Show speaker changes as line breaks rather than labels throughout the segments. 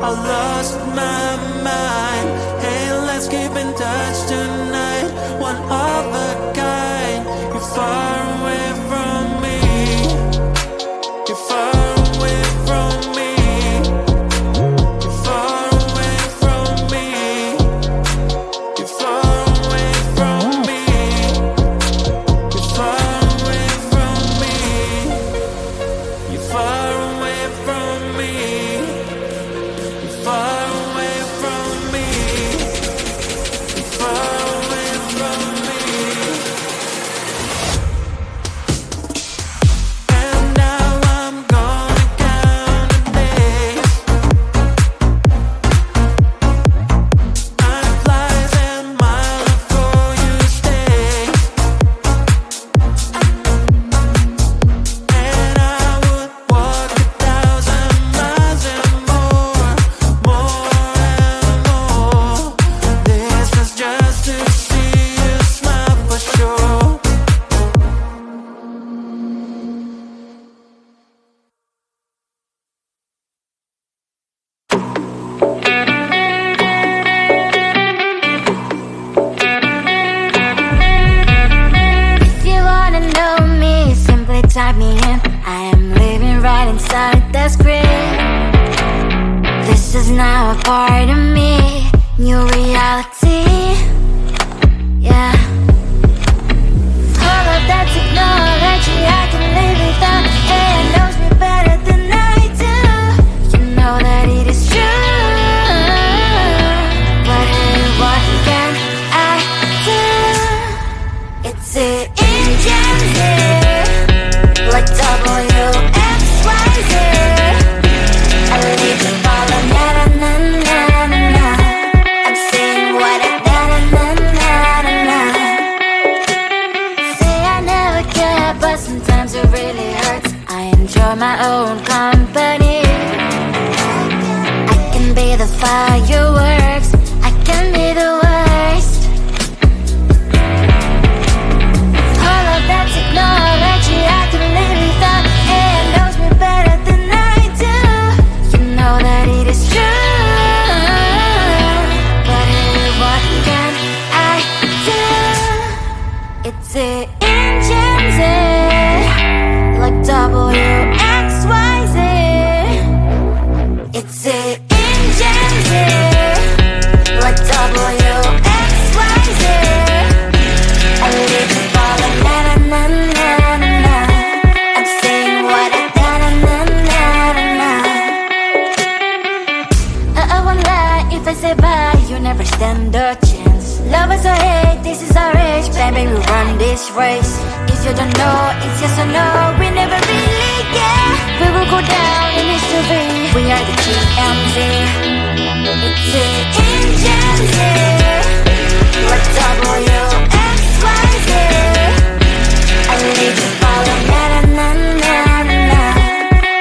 I lost my mind. Hey, let's keep in touch tonight. One of a kind. You're far away from me. You're far away from me. You're far away from me. You're far away from me. You're far away from me. You're far away from me. You're far away from me. You're far away from me. And now I'm gonna count the days. Time flies and miles before you stay. And I would walk 1,000 miles and more and more. This is just to see you smile for sure.
If you wanna know me, simply type me in. I am living right inside the screen. This is now a part of me, new reality. Yeah. All of that technology I can live without. It knows me better than I do. You know that it is true. But hey, what can I do? It's the engines here, like WXYZ. I need to follow na na na na na na. I'm saying what I na na na na na na. Say I never care, but sometimes it really hurts. I enjoy my own company. I can be the fireworks, I can be the worst. All of that technology I can live without. It knows me better than I do. You know that it is true. But hey, what can I do? It's the engines, like WXYZ. It's the engines, like WXYZ. I need to follow na na na na na na. I'm saying what I na na na na na na. I won't lie if I say bye, you never stand a chance. Love is or hate, this is our age, baby, we run this race. If you don't know, it's yes or no, we never really get. We will go down in history, we are the TMZ. It's the engines here, like WXYZ. I need to follow na na na na na na.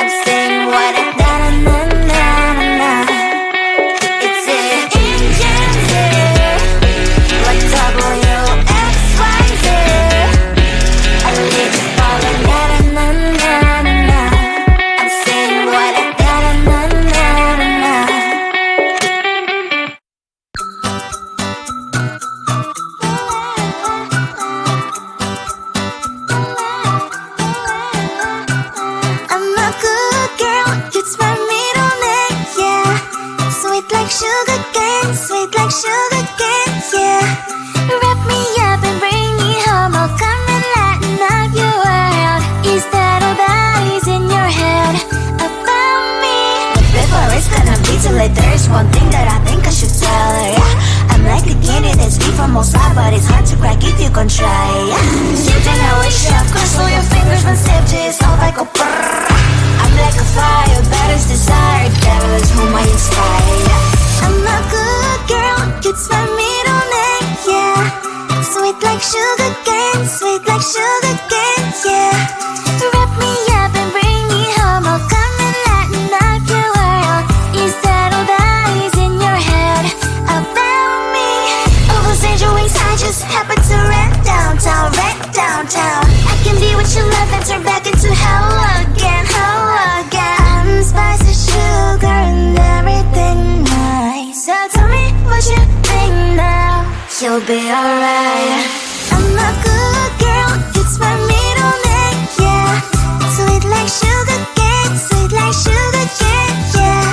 I'm saying what I na na na na na na. It's the engines here, like WXYZ. I need to follow na na na na na na. I'm saying what I na na na na na na. I'm a good girl, it's my middle name, yeah. Sweet like sugar cane, sweet like sugar cane, yeah. Wrap me up and bring me home, I'll come and lighten up your world. Is that all that is in your head about me? Before it's gonna be too late, there is one thing that I think I should tell her, yeah. I'm like a candy that's deep from most high, but it's hard to crack if you can try, yeah. Something I wish you have crossed all your fingers when safety is off, I go brrrr. I'm like a fire, that is desire, devil is whom I inspire, yeah. I'm a good girl, it's my middle name, yeah. Sweet like sugar cane, sweet like sugar cane, yeah. Wrap me up and bring me home, I'll come and lighten up your world. Is that all that is in your head about me? Oh, those angel wings, I just happen to rent downtown, rent downtown. I can be what you love and turn back into hell. be alright. I'm a good girl, it's my middle name, yeah. Sweet like sugar cane, sweet like sugar cane, yeah.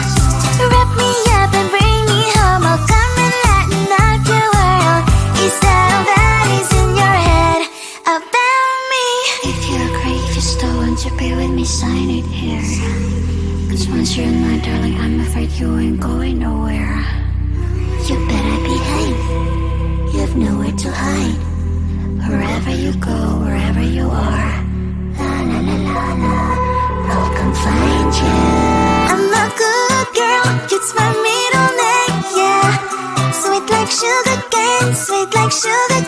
Wrap me up and bring me home, I'll come and lighten up your world. Is that all that is in your head about me? If you're great, if you still want to be with me, sign it here. Cause once you're in my darling, I'm afraid you ain't going nowhere. You better behave, you have nowhere to hide. Wherever you go, wherever you are, la la la la la, I'll come find you. I'm a good girl, it's my middle name, yeah. Sweet like sugar cane, sweet like sugar